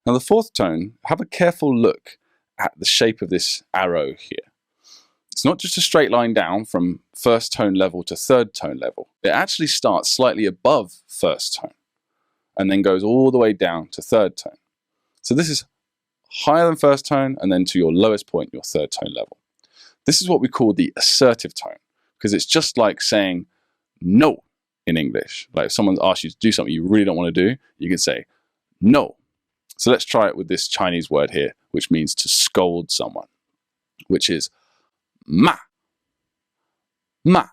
Now the fourth tone, have a careful look at the shape of this arrow here. It's not just a straight line down from first tone level to third tone level. It actually starts slightly above first tone and then goes all the way down to third tone. So this is higher than first tone and then to your lowest point, your third tone level. This is what we call the assertive tone, because it's just like saying no in English. Like if someone's asked you to do something you really don't want to do, you can say no. So let's try it with this Chinese word here, which means to scold someone, which is ma. Ma.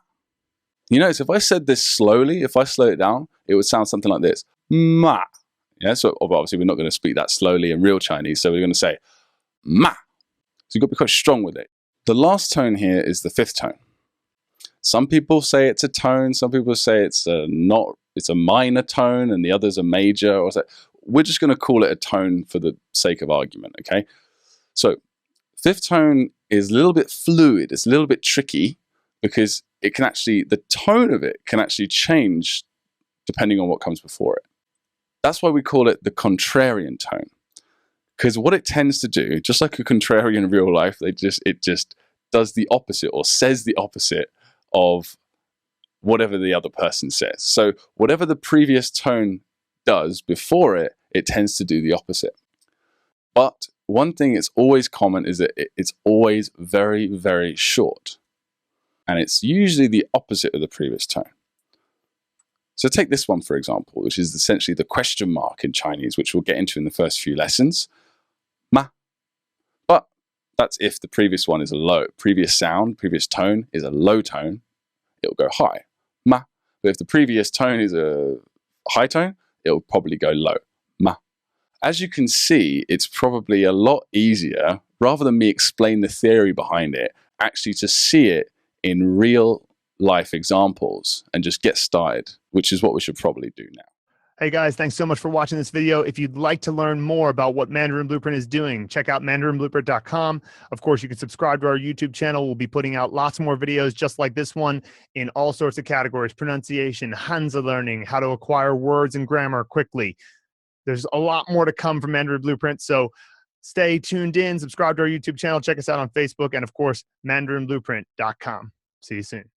You notice if I said this slowly, if I slow it down, it would sound something like this. Ma. Yeah, so obviously we're not going to speak that slowly in real Chinese, so we're going to say ma. So you've got to be quite strong with it. The last tone here is the fifth tone. Some people say it's a tone, some people say it's a minor tone, and the others a major. Or so. We're just going to call it a tone for the sake of argument, okay? So fifth tone is a little bit fluid, it's a little bit tricky, because it can actually, the tone of it can actually change depending on what comes before it. That's why we call it the contrarian tone. Because what it tends to do, just like a contrarian in real life, it just does the opposite or says the opposite of whatever the other person says. So whatever the previous tone does before it, it tends to do the opposite. But one thing that's always common is that it's always very, very short. And it's usually the opposite of the previous tone. So take this one, for example, which is essentially the question mark in Chinese, which we'll get into in the first few lessons. Ma. But that's if the previous one is a low, previous tone is a low tone, it'll go high. Ma. But if the previous tone is a high tone, it'll probably go low. Ma. As you can see, it's probably a lot easier, rather than me explain the theory behind it, actually to see it in real life examples and just get started, which is what we should probably do now. Hey guys, thanks so much for watching this video. If you'd like to learn more about what Mandarin Blueprint is doing, check out mandarinblueprint.com. Of course, you can subscribe to our YouTube channel. We'll be putting out lots more videos just like this one in all sorts of categories: pronunciation, Hanzi learning, how to acquire words and grammar quickly. There's a lot more to come from Mandarin Blueprint, so stay tuned in, subscribe to our YouTube channel, check us out on Facebook, and of course, mandarinblueprint.com. See you soon.